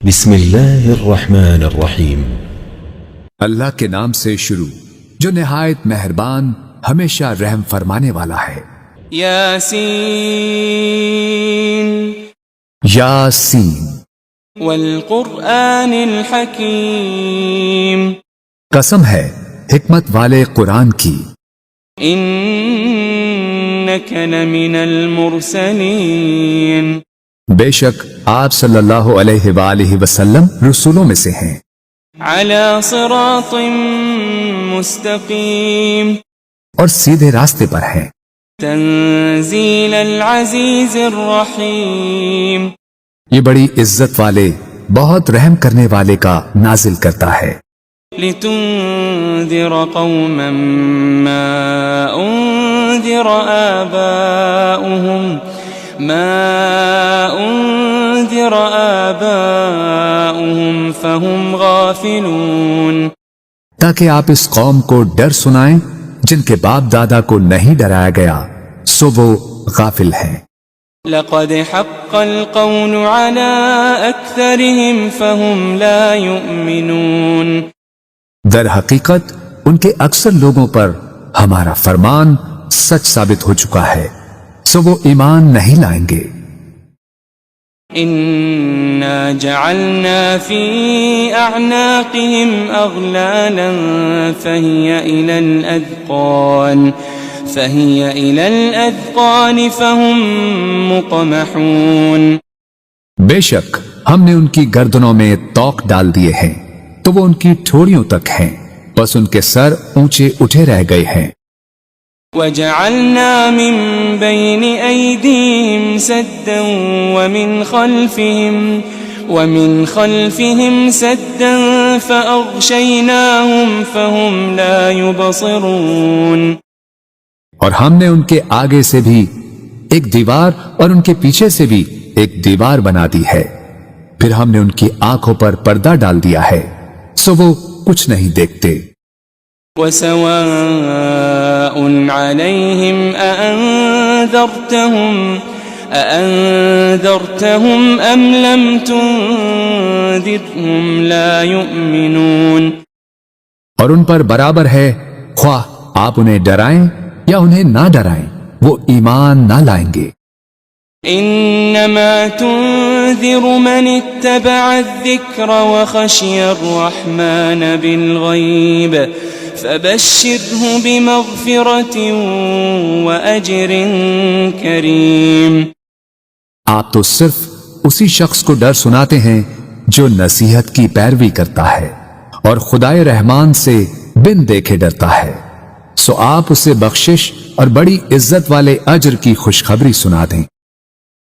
بسم اللہ الرحمن الرحیم۔ اللہ کے نام سے شروع جو نہایت مہربان ہمیشہ رحم فرمانے والا ہے۔ یاسین یاسین والقرآن الحکیم، قسم ہے حکمت والے قرآن کی، انک لمن المرسلین، بے شک آپ صلی اللہ علیہ وآلہ وسلم رسولوں میں سے ہیں، علی صراط مستقیم، اور سیدھے راستے پر ہیں، تنزیل العزیز الرحیم، یہ بڑی عزت والے بہت رحم کرنے والے کا نازل کرتا ہے، لتنذر قوما ما انذر آباؤهم فهم غافلون، تاکہ آپ اس قوم کو ڈر سنائیں جن کے باپ دادا کو نہیں ڈرایا گیا سو وہ غافل ہیں۔ لقد حق القول على اکثرهم فهم لا يؤمنون، در حقیقت ان کے اکثر لوگوں پر ہمارا فرمان سچ ثابت ہو چکا ہے سو وہ ایمان نہیں لائیں گے۔ انا جعلنا في اعناقهم اغلالا فهي الى الاذقان فهم مقمحون، بے شک ہم نے ان کی گردنوں میں توق ڈال دیے ہیں تو وہ ان کی ٹھوڑیوں تک ہیں، بس ان کے سر اونچے اٹھے رہ گئے ہیں۔ وجعلنا من بين أيديهم سدا ومن خلفهم سدا فأغشيناهم فهم لا يبصرون، اور ہم نے ان کے آگے سے بھی ایک دیوار اور ان کے پیچھے سے بھی ایک دیوار بنا دی ہے، پھر ہم نے ان کی آنکھوں پر پردہ ڈال دیا ہے سو وہ کچھ نہیں دیکھتے۔ وسواء عليهم أأنذرتهم أم لم تنذرهم لا يؤمنون، اور ان پر برابر ہے خواہ آپ انہیں ڈرائیں یا انہیں نہ ڈرائیں وہ ایمان نہ لائیں گے۔ انما تنذر من اتبع الذکر وخشی الرحمن بالغیب فبشره بمغفرة وأجر کریم، آپ تو صرف اسی شخص کو ڈر سناتے ہیں جو نصیحت کی پیروی کرتا ہے اور خدائے رحمان سے بن دیکھے ڈرتا ہے، سو آپ اسے بخشش اور بڑی عزت والے اجر کی خوشخبری سنا دیں۔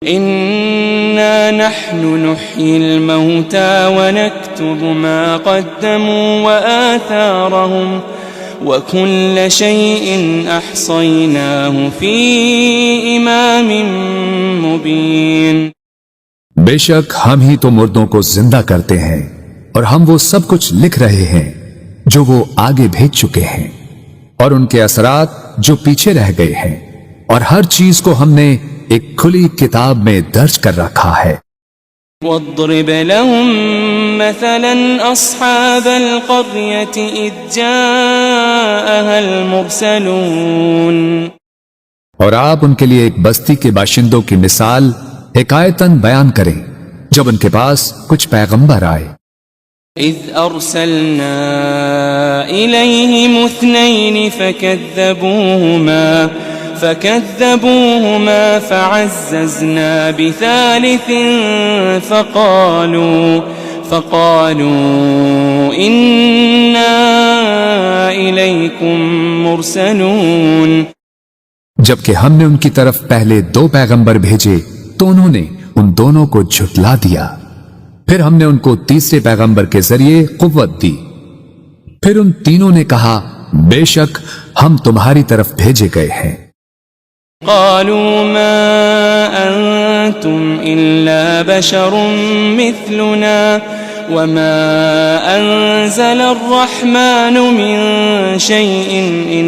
انا نحن نحيي الموتى ونكتب ما قدموا وآثارهم وكل شيء احصيناه في امام مبين، بے شک ہم ہی تو مردوں کو زندہ کرتے ہیں اور ہم وہ سب کچھ لکھ رہے ہیں جو وہ آگے بھیج چکے ہیں اور ان کے اثرات جو پیچھے رہ گئے ہیں، اور ہر چیز کو ہم نے ایک کھلی کتاب میں درج کر رکھا ہے۔ واضرب لهم مثلا اصحاب القرية اذ جاءها المرسلون، اور آپ ان کے لیے ایک بستی کے باشندوں کی مثال حکایتاً بیان کریں جب ان کے پاس کچھ پیغمبر آئے۔ اذ ارسلنا الیہم اثنین فكذبوهما فعززنا بثالث فقالوا إنا إليكم مرسلون، جبکہ ہم نے ان کی طرف پہلے 2 پیغمبر بھیجے تو انہوں نے ان دونوں کو جھٹلا دیا، پھر ہم نے ان کو تیسرے پیغمبر کے ذریعے قوت دی، پھر ان تینوں نے کہا بے شک ہم تمہاری طرف بھیجے گئے ہیں۔ قالوا ما أنتم إلا بشر مثلنا وما أنزل الرحمن من شيء إن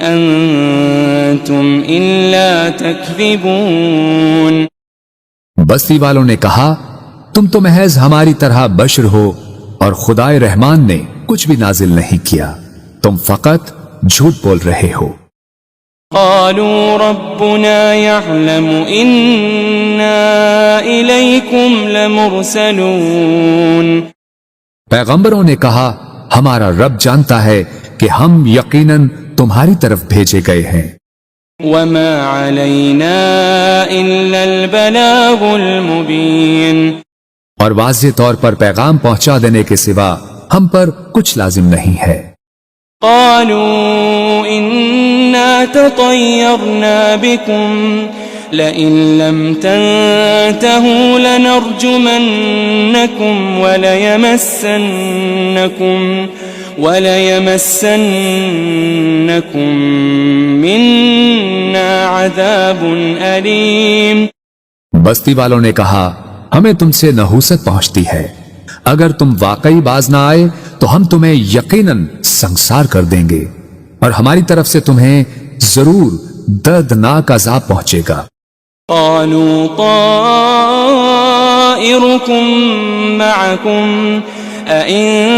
أنتم إلا تكذبون، بستی والوں نے کہا تم تو محض ہماری طرح بشر ہو اور خدائے رحمان نے کچھ بھی نازل نہیں کیا، تم فقط جھوٹ بول رہے ہو۔ قالوا ربنا يعلم إنا إليكم لمرسلون۔ پیغمبروں نے کہا ہمارا رب جانتا ہے کہ ہم یقیناً تمہاری طرف بھیجے گئے ہیں۔ وما علينا إلا البلاغ المبين۔ اور واضح طور پر پیغام پہنچا دینے کے سوا ہم پر کچھ لازم نہیں ہے۔ قالوا إنا تطيرنا بكم لئن لم تنتهوا لنرجمنكم وليمسنكم منا عذاب أليم۔ بستی والوں نے کہا ہمیں تم سے نحوست پہنچتی ہے، اگر تم واقعی باز نہ آئے تو ہم تمہیں یقیناً سنسار کر دیں گے اور ہماری طرف سے تمہیں ضرور دردناک عذاب پہنچے گا۔ قالوا طائركم معكم أئن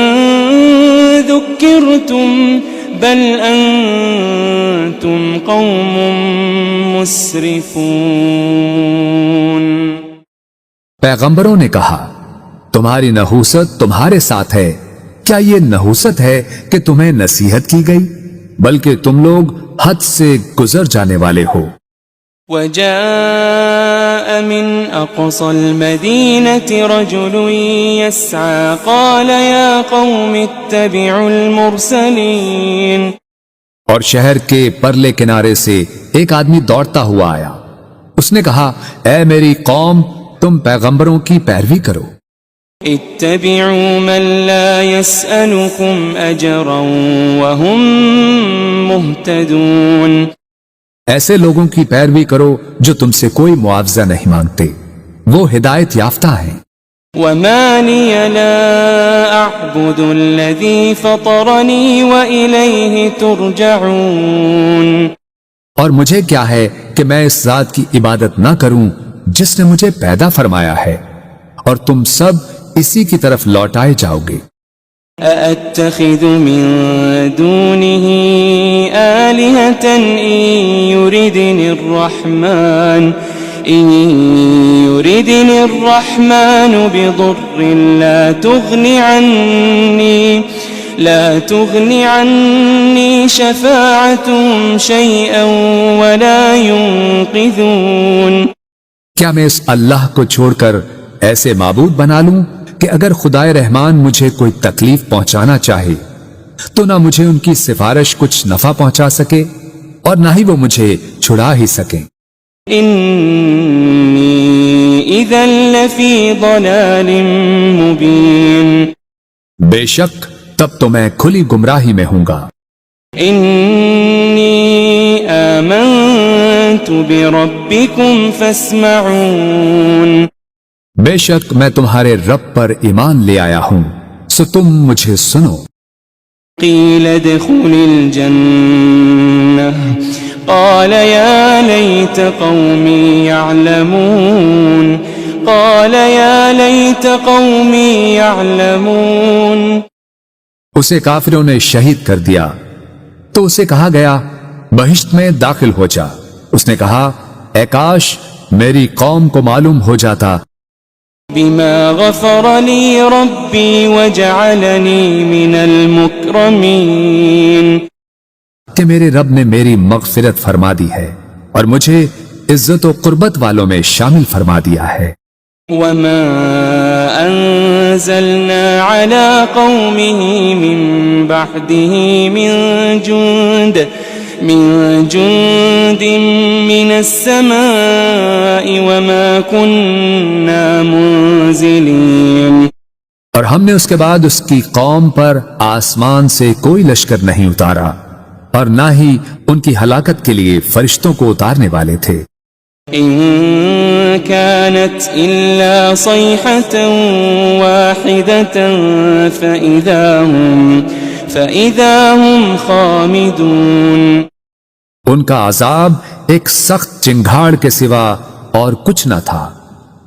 ذكرتم بل أنتم قوم مسرفون۔ پیغمبروں نے کہا تمہاری نحوست تمہارے ساتھ ہے، کیا یہ نحوست ہے کہ تمہیں نصیحت کی گئی؟ بلکہ تم لوگ حد سے گزر جانے والے ہو۔ وجاء من أقصى المدينة رجل يسعى قال يا قوم اتبعوا المرسلين۔ اور شہر کے پرلے کنارے سے ایک آدمی دوڑتا ہوا آیا، اس نے کہا اے میری قوم تم پیغمبروں کی پیروی کرو۔ اتبعوا من لا يسألكم أجرا وهم مهتدون۔ ایسے لوگوں کی پیروی کرو جو تم سے کوئی معاوضہ نہیں مانگتے، وہ ہدایت یافتہ ہیں۔ وما لي لا أعبد الذي فطرني وإليه ترجعون۔ اور مجھے کیا ہے کہ میں اس ذات کی عبادت نہ کروں جس نے مجھے پیدا فرمایا ہے، اور تم سب اسی کی طرف لوٹائے جاؤ گے۔ أأتخذ من دونه آلهة إن يردني الرحمن بضر لا تغني عني شفاعتهم شيئا ولا ينقذون۔ کیا میں اس اللہ کو چھوڑ کر ایسے معبود بنا لوں کہ اگر خدائے رحمان مجھے کوئی تکلیف پہنچانا چاہے تو نہ مجھے ان کی سفارش کچھ نفع پہنچا سکے اور نہ ہی وہ مجھے چھڑا ہی سکیں۔ انی اذا لفی ضلال مبین۔ بے شک تب تو میں کھلی گمراہی میں ہوں گا۔ انی آمنت بربکم فاسمعون۔ بے شک میں تمہارے رب پر ایمان لے آیا ہوں، سو تم مجھے سنو۔ قیل ادخل الجنہ قال یا لیت قومی یعلمون۔ قال یا لیت قومی یعلمون۔ اسے کافروں نے شہید کر دیا تو اسے کہا گیا بہشت میں داخل ہو جا۔ اس نے کہا اے کاش میری قوم کو معلوم ہو جاتا بما غفر لی ربی وجعلنی من المکرمین، کہ میرے رب نے میری مغفرت فرما دی ہے اور مجھے عزت و قربت والوں میں شامل فرما دیا ہے۔ وما انزلنا على قومه من بعده من جند من السماء وما كنا منزلين۔ اور ہم نے اس کے بعد اس کی قوم پر آسمان سے کوئی لشکر نہیں اتارا اور نہ ہی ان کی ہلاکت کے لیے فرشتوں کو اتارنے والے تھے۔ إن كانت إلا صيحة واحدة فإذا هم خامدون۔ ان کا عذاب ایک سخت چنگھاڑ کے سوا اور کچھ نہ تھا،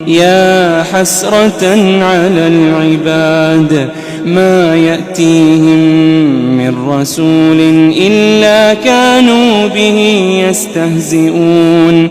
يا حسرة على العباد ما يأتيهم من رسول إلا كانوا به يستهزئون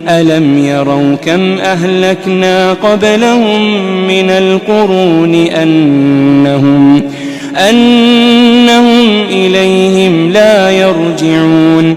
ألم يروا كم أهلكنا قبلهم من القرون أنهم إليهم لا يرجعون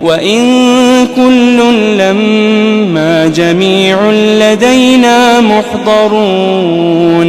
وإن كل لما جميع لدينا محضرون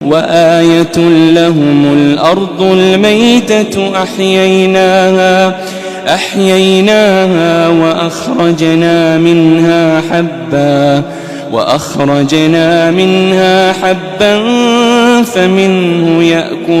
وآية لهم الأرض الميتة أحييناها وأخرجنا منها حبا فمنه يأكلون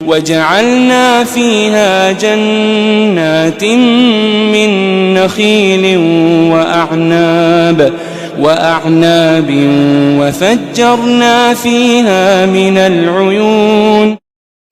وجعلنا فيها جنات من نخيل وأعناب وفجرنا فيها من العيون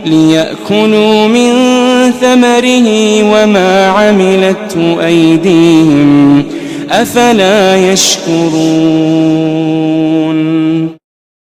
ليأكلوا من ثمره وما عملته أيديهم أفلا يشكرون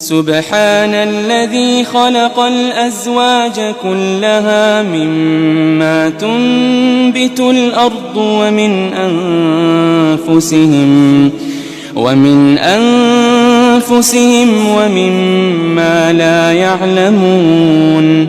سبحان الذي خلق الأزواج كلها مما تنبت الأرض ومن أنفسهم ومما لا يعلمون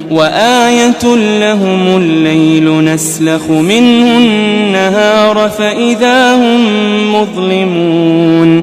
وآية لهم الليل نسلخ منه النهار فإذا هم مظلمون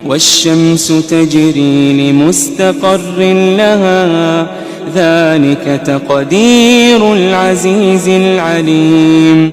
والشمس تجري لمستقر لها ذلك تقدير العزيز العليم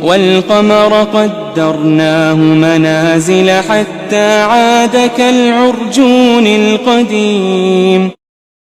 والقمر قدرناه منازل حتى عاد كالعرجون القديم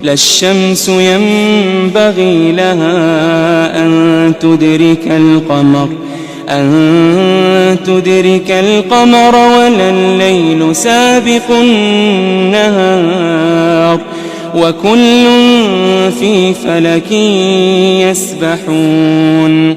لا الشمس ينبغي لها أن تدرك القمر ولا الليل سابق النهار وكل في فلك يسبحون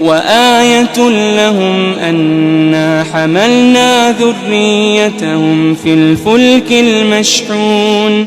وآية لهم أنا حملنا ذريتهم في الفلك المشحون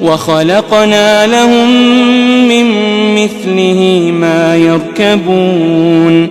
وخلقنا لهم من مثله ما يركبون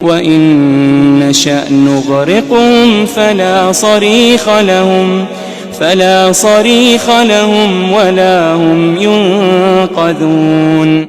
وإن نشأ نغرقهم فلا صريخ لهم ولا هم ينقذون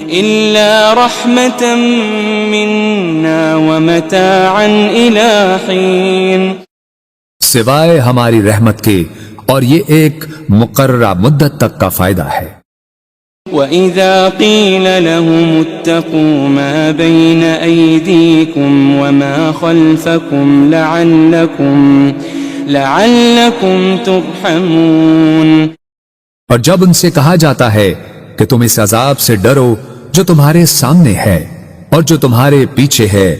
إلا رحمة منا ومتاعا إلى حين سوائے ہماری رحمت کے، اور یہ ایک مقررہ مدت تک کا فائدہ ہے۔ وَإِذَا قِيلَ لَهُمُ اتَّقُوا مَا بَيْنَ أَيْدِيكُمْ وَمَا خَلْفَكُمْ لَعَلَّكُمْ تُرْحَمُونَ، اور جب ان سے کہا جاتا ہے کہ تم اس عذاب سے ڈرو جو تمہارے سامنے ہے اور جو تمہارے پیچھے ہے،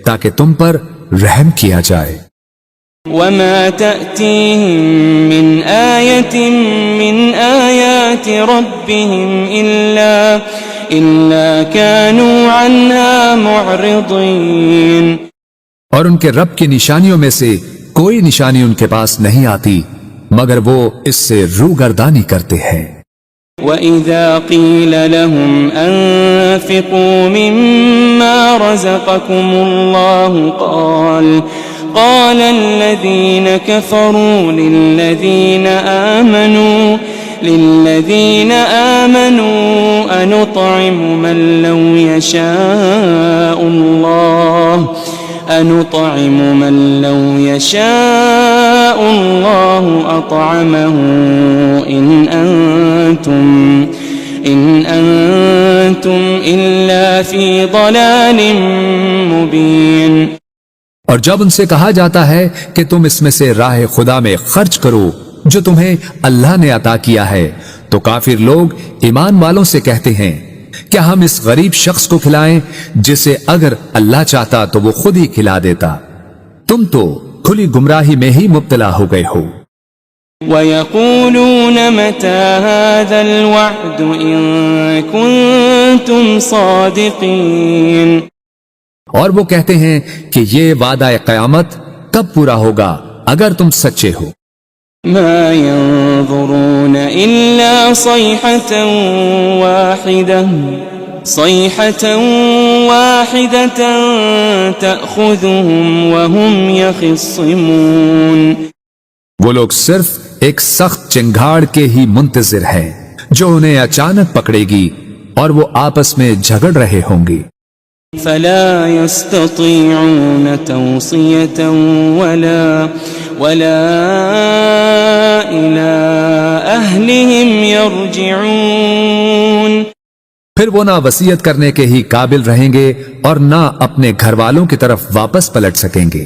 تاکہ تم پر رحم کیا جائے۔ وَمَا تَأْتِيهِم مِّنْ آيَةٍ مِّنْ آيَاتِ رَبِّهِمْ إِلَّا كَانُوا عَنْهَا مُعْرِضِينَ، اور ان کے رب کی نشانیوں میں سے کوئی نشانی ان کے پاس نہیں آتی مگر وہ اس سے روگردانی کرتے ہیں۔ وَإِذَا قِيلَ لَهُمْ أَنفِقُوا مِمَّا رَزَقَكُمُ اللَّهُ قال الذين كفروا للذين آمنوا أنطعم من لو يشاء الله أطعمه إن أنتم إلا في ضلال مبين۔ اور جب ان سے کہا جاتا ہے کہ تم اس میں سے راہ خدا میں خرچ کرو جو تمہیں اللہ نے عطا کیا ہے، تو کافر لوگ ایمان والوں سے کہتے ہیں کیا ہم اس غریب شخص کو کھلائیں جسے اگر اللہ چاہتا تو وہ خود ہی کھلا دیتا؟ تم تو کھلی گمراہی میں ہی مبتلا ہو گئے ہو۔ وَيَقُولُونَ مَتَى هَذَا الْوَعْدُ إِن كُنتُمْ صَادِقِينَ، اور وہ کہتے ہیں کہ یہ وعدہ قیامت کب پورا ہوگا اگر تم سچے ہو۔ ما ينظرون إلا صيحة واحدة تأخذهم وهم يخصمون، وہ لوگ صرف ایک سخت چنگھاڑ کے ہی منتظر ہیں جو انہیں اچانک پکڑے گی اور وہ آپس میں جھگڑ رہے ہوں گے۔ فلا يستطيعون توصية ولا إلى أهلهم يرجعون، پھر وہ نہ وصیت کرنے کے ہی قابل رہیں گے اور نہ اپنے گھر والوں کی طرف واپس پلٹ سکیں گے۔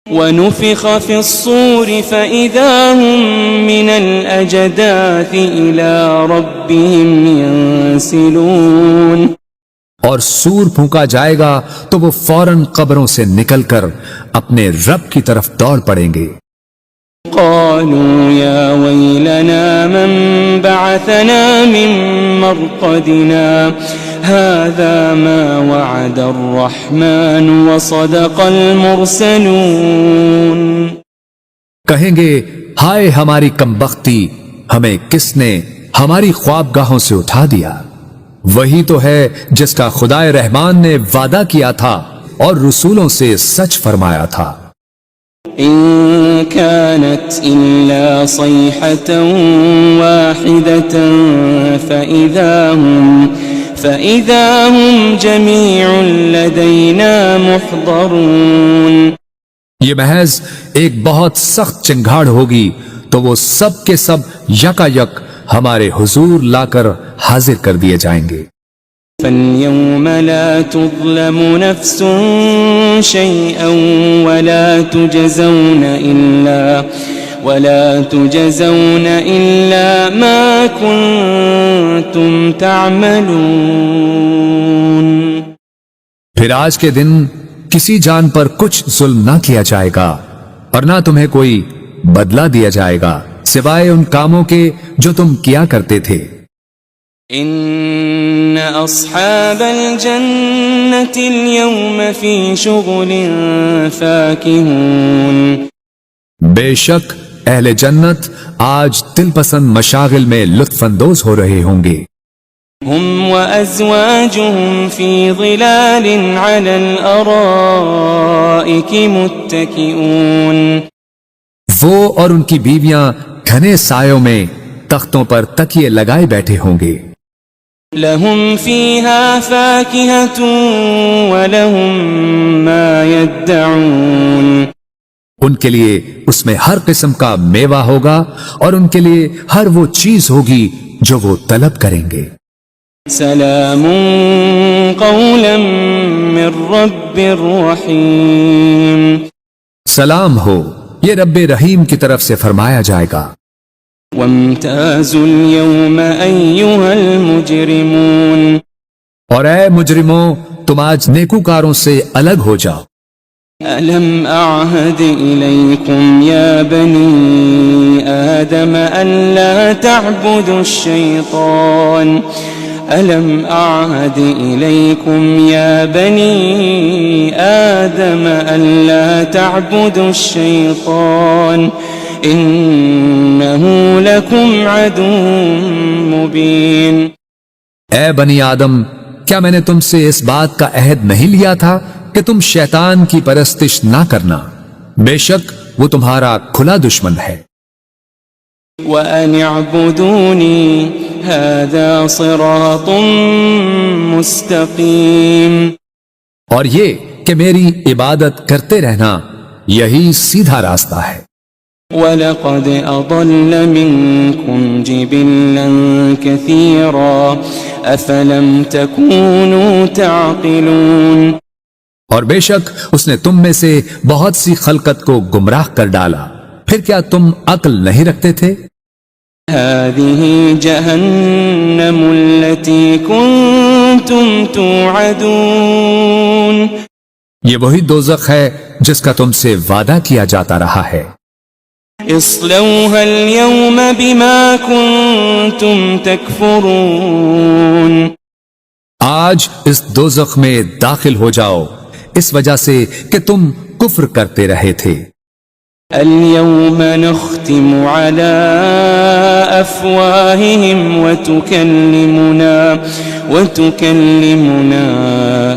ونفخ في الصور فإذا هم من الأجداث إلى ربهم ينسلون، اور سور پھونکا جائے گا تو وہ فوراً قبروں سے نکل کر اپنے رب کی طرف دوڑ پڑیں گے۔ قالوا يا ويلنا من بعثنا من مرقدنا هذا ما وعد الرحمن وصدق المرسلون، کہیں گے ہائے ہماری کمبختی، ہمیں کس نے ہماری خوابگاہوں سے اٹھا دیا؟ وہی تو ہے جس کا خدائے رحمان نے وعدہ کیا تھا اور رسولوں سے سچ فرمایا تھا۔ إن كانت إلا صيحة واحدة فإذا هم جميع لدينا محضرون، یہ محض ایک بہت سخت چنگھاڑ ہوگی تو وہ سب کے سب یکا یک ہمارے حضور لا کر حاضر کر دیے جائیں گے۔ فَالْيَوْمَ لَا تُظْلَمُ نَفْسٌ شَيْئًا وَلَا تُجَزَوْنَ إِلَّا مَا كُنتُمْ تَعْمَلُونَ، پھر آج کے دن کسی جان پر کچھ ظلم نہ کیا جائے گا اور نہ تمہیں کوئی بدلہ دیا جائے گا سوائے ان کاموں کے جو تم کیا کرتے تھے۔ ان اصحاب الجنة اليوم في شغل فاكهون، بے شک اہل جنت آج دل پسند مشاغل میں لطف اندوز ہو رہے ہوں گے۔ هم وازواجهم في ظلال على الارائك متكئون، وہ اور ان کی بیویاں گھنے سایوں میں تختوں پر تکیے لگائے بیٹھے ہوں گے۔ لهم فيها فاكهة ولهم ما يدعون ان کے لیے اس میں ہر قسم کا میوہ ہوگا اور ان کے لیے ہر وہ چیز ہوگی جو وہ طلب کریں گے۔ سلام قولا من رب رحیم، سلام ہو، یہ رب رحیم کی طرف سے فرمایا جائے گا۔ وامتازوا اليوم أيها المجرمون، اور اے مجرموں، تم آج نیکوکاروں سے الگ ہو جاؤ۔ ألم أعهد إليكم يا بني آدم ألا تعبدوا الشيطان ألم أعهد إليكم يا بني آدم ألا تعبدوا الشيطان إنه لكم عدو مبين۔ اے بنی آدم، کیا میں نے تم سے اس بات کا عہد نہیں لیا تھا کہ تم شیطان کی پرستش نہ کرنا؟ بے شک وہ تمہارا کھلا دشمن ہے۔ وَأَنِ اعْبُدُونِي هَذَا صِرَاطٌ مُسْتَقِيمٌ، اور یہ کہ میری عبادت کرتے رہنا یہی سیدھا راستہ ہے۔ وَلَقَدْ أَضَلَّ مِنكُمْ جِبِلًّا كَثِيرًا أَفَلَمْ تَكُونُوا تَعْقِلُونَ، اور بے شک اس نے تم میں سے بہت سی خلقت کو گمراہ کر ڈالا، پھر کیا تم عقل نہیں رکھتے تھے؟ هذه جهنم التي كنتم توعدون، یہ وہی دوزخ ہے جس کا تم سے وعدہ کیا جاتا رہا ہے۔ اصلوها اليوم بما كنتم تكفرون، آج اس دوزخ میں داخل ہو جاؤ اس وجہ سے کہ تم کفر کرتے رہے تھے۔ اليوم نختم على أفواههم وتكلمنا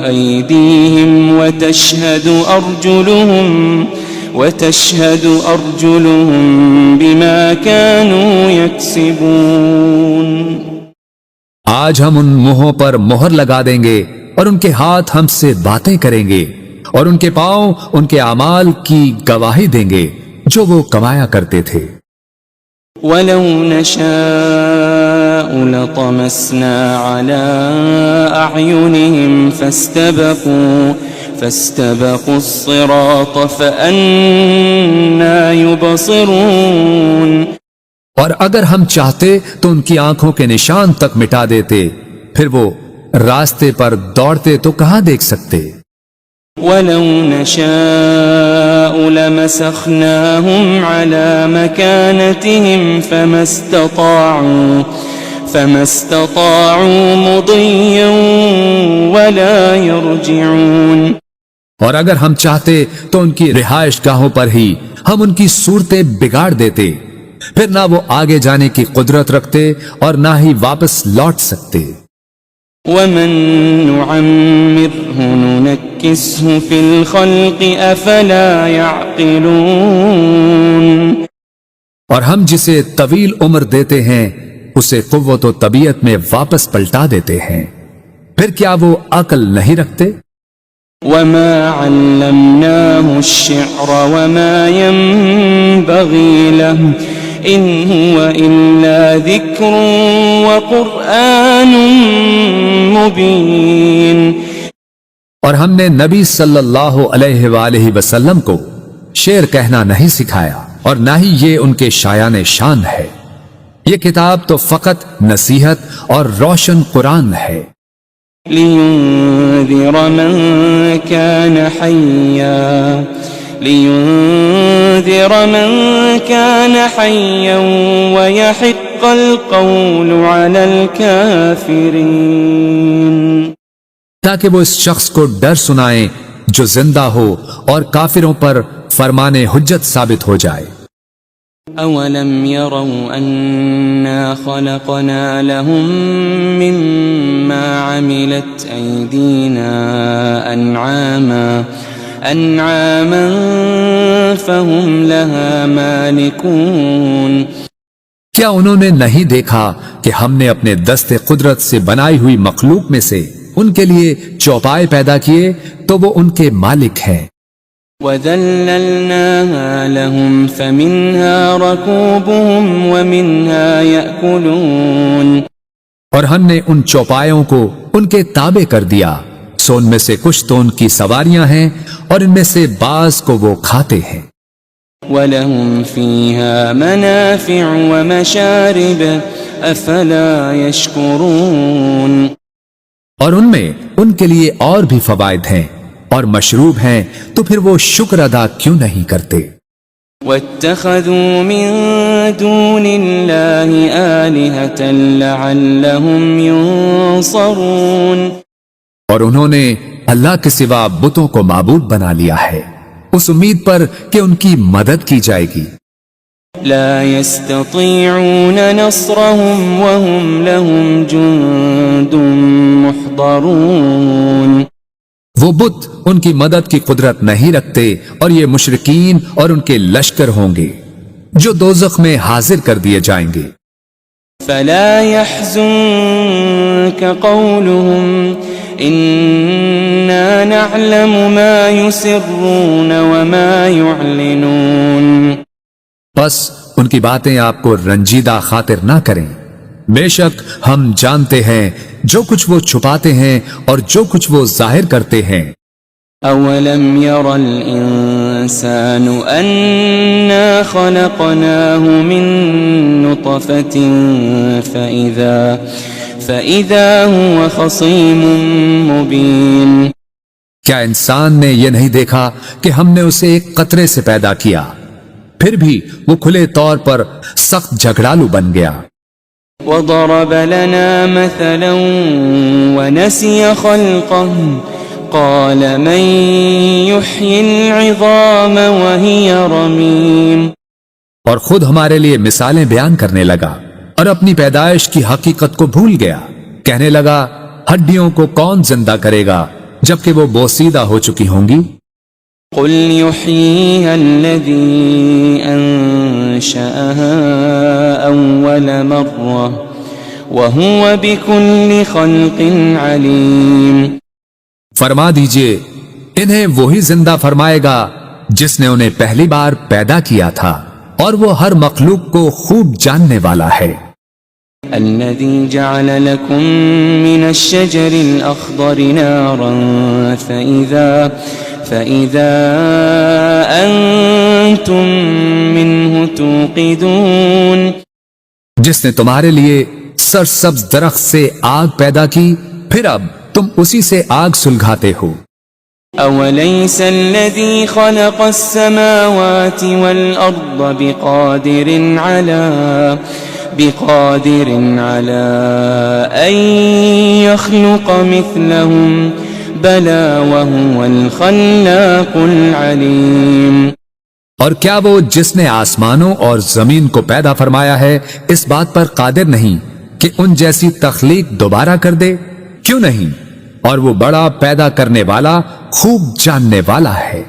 أيديهم وتشهد أرجلهم بما كانوا يكسبون۔ آج ہم ان منہوں پر مہر لگا دیں گے اور ان کے ہاتھ ہم سے باتیں کریں گے اور ان کے پاؤں ان کے اعمال کی گواہی دیں گے جو وہ کمایا کرتے تھے۔ وَلَوْ نَشَاءُ لَطَمَسْنَا عَلَىٰ أَعْيُنِهِمْ فَاسْتَبَقُوا الصِّرَاطَ فَأَنَّىٰ يُبْصِرُونَ، اور اگر ہم چاہتے تو ان کی آنکھوں کے نشان تک مٹا دیتے، پھر وہ راستے پر دوڑتے تو کہاں دیکھ سکتے۔ وَلَوْ نَشَاءُ لَمَسَخْنَاهُمْ عَلَىٰ مَكَانَتِهِمْ فَمَا اسْتَطَاعُوا مُضِيًّا وَلَا يَرْجِعُونَ، اور اگر ہم چاہتے تو ان کی رہائش گاہوں پر ہی ہم ان کی صورتیں بگاڑ دیتے، پھر نہ وہ آگے جانے کی قدرت رکھتے اور نہ ہی واپس لوٹ سکتے۔ وَمَن نُعَمِّرْهُ نُنَكِّسْهُ فِي الْخَلْقِ أَفَلَا يَعْقِلُونَ، اور ہم جسے طویل عمر دیتے ہیں اسے قوت و طبیعت میں واپس پلٹا دیتے ہیں، پھر کیا وہ عقل نہیں رکھتے؟ وَمَا عَلَّمْنَاهُ الشِّعْرَ وَمَا يَنبَغِي لَهُ إِنْ هُوَ إِلَّا ذِكْرٌ وَقُرْآنٌ مُبِينٌ، اور ہم نے نبی صلی اللہ علیہ وآلہ وسلم کو شعر کہنا نہیں سکھایا اور نہ ہی یہ ان کے شایان شان ہے، یہ کتاب تو فقط نصیحت اور روشن قرآن ہے۔ لِيُنذِرَ مَن كَانَ حَيًّا وَيَحِقَّ الْقَوْلُ عَلَى الْكَافِرِينَ، تاکہ وہ اس شخص کو ڈر سنائیں جو زندہ ہو اور کافروں پر فرمان حجت ثابت ہو جائے۔ أَوَلَمْ يَرَوْا أَنَّا خَلَقْنَا لَهُم مِّمَّا عَمِلَتْ أَيْدِينَا أَنْعَامًا فَهُمْ لَهَا مَالِكُونَ، کیا انہوں نے نہیں دیکھا کہ ہم نے اپنے دست قدرت سے بنائی ہوئی مخلوق میں سے ان کے لیے چوپائے پیدا کیے تو وہ ان کے مالک ہیں. وَذَلَّلْنَاهَا لَهُمْ فَمِنْهَا رَكُوبُهُمْ وَمِنْهَا يَأْكُلُونَ اور ہم نے ان چوپایوں کو ان کے تابع کر دیا، سو ان میں سے کچھ تو ان کی سواریاں ہیں اور ان میں سے بعض کو وہ کھاتے ہیں. وَلَهُمْ فِيهَا مَنَافِعُ وَمَشَارِبُ أَفَلَا يَشْكُرُونَ اور ان میں ان کے لیے اور بھی فوائد ہیں اور مشروب ہیں، تو پھر وہ شکر ادا کیوں نہیں کرتے. وَاتَّخَذُوا مِن دُونِ اللَّهِ آلِهَةً لَعَلَّهُمْ يُنصَرُونَ اور انہوں نے اللہ کے سوا بتوں کو معبود بنا لیا ہے اس امید پر کہ ان کی مدد کی جائے گی. لا يستطيعون نصرهم وهم لهم جند محضرون وہ بت ان کی مدد کی قدرت نہیں رکھتے اور یہ مشرکین اور ان کے لشکر ہوں گے جو دوزخ میں حاضر کر دیے جائیں گے. فلا يحزنك قولهم إنا نعلم ما يسرون وما يعلنون بس ان کی باتیں آپ کو رنجیدہ خاطر نہ کریں، بے شک ہم جانتے ہیں جو کچھ وہ چھپاتے ہیں اور جو کچھ وہ ظاہر کرتے ہیں. أولم ير الإنسان أنا خلقناه من نطفة فإذا هو خصيم مبين کیا انسان نے یہ نہیں دیکھا کہ ہم نے اسے ایک قطرے سے پیدا کیا، پھر بھی وہ کھلے طور پر سخت جھگڑالو بن گیا. وضرب لنا مثلا ونسي خلقه قال من يحيي العظام وهي رميم اور خود ہمارے لیے مثالیں بیان کرنے لگا اور اپنی پیدائش کی حقیقت کو بھول گیا، کہنے لگا ہڈیوں کو کون زندہ کرے گا جبکہ وہ بوسیدہ ہو چکی ہوں گی. قل يحييها الذي أنشأها أول مرة وهو بكل خلق عليم فرما دیجئے انہیں وہی زندہ فرمائے گا جس نے انہیں پہلی بار پیدا کیا تھا اور وہ ہر مخلوق کو خوب جاننے والا ہے. الذي جعل لكم من الشجر الأخضر نارا فإذا أنتم منه توقدون جس نے تمہارے لیے سرسبز درخت سے آگ پیدا کی پھر اب تم اسی سے آگ سلگھاتے ہو. أوليس الذي خلق السماوات والأرض بقادر على أن يخلق مثلهم بلى وهو الخلاق العليم اور کیا وہ جس نے آسمانوں اور زمین کو پیدا فرمایا ہے اس بات پر قادر نہیں کہ ان جیسی تخلیق دوبارہ کر دے؟ کیوں نہیں، اور وہ بڑا پیدا کرنے والا خوب جاننے والا ہے.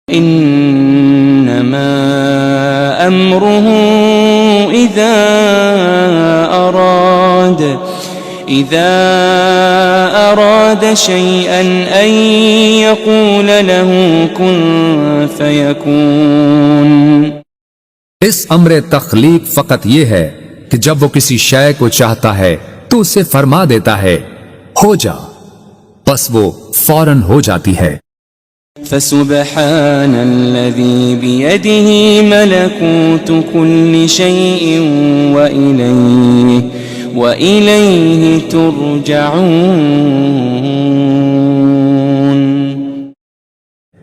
انما امره اذا اراد شيئا ان يقول له كن فيكون اس امر تخلیق فقط یہ ہے کہ جب وہ کسی شے کو چاہتا ہے تو اسے فرما دیتا ہے ہو جا، بس وہ فوراً ہو جاتی ہے. فسبحان الذي بيده ملكوت كل شيء وإليه ترجعون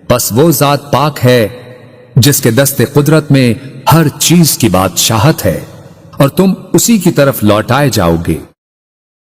بس وہ ذات پاک ہے جس کے دست قدرت میں ہر چیز کی بادشاہت ہے اور تم اسی کی طرف لوٹائے جاؤ گے.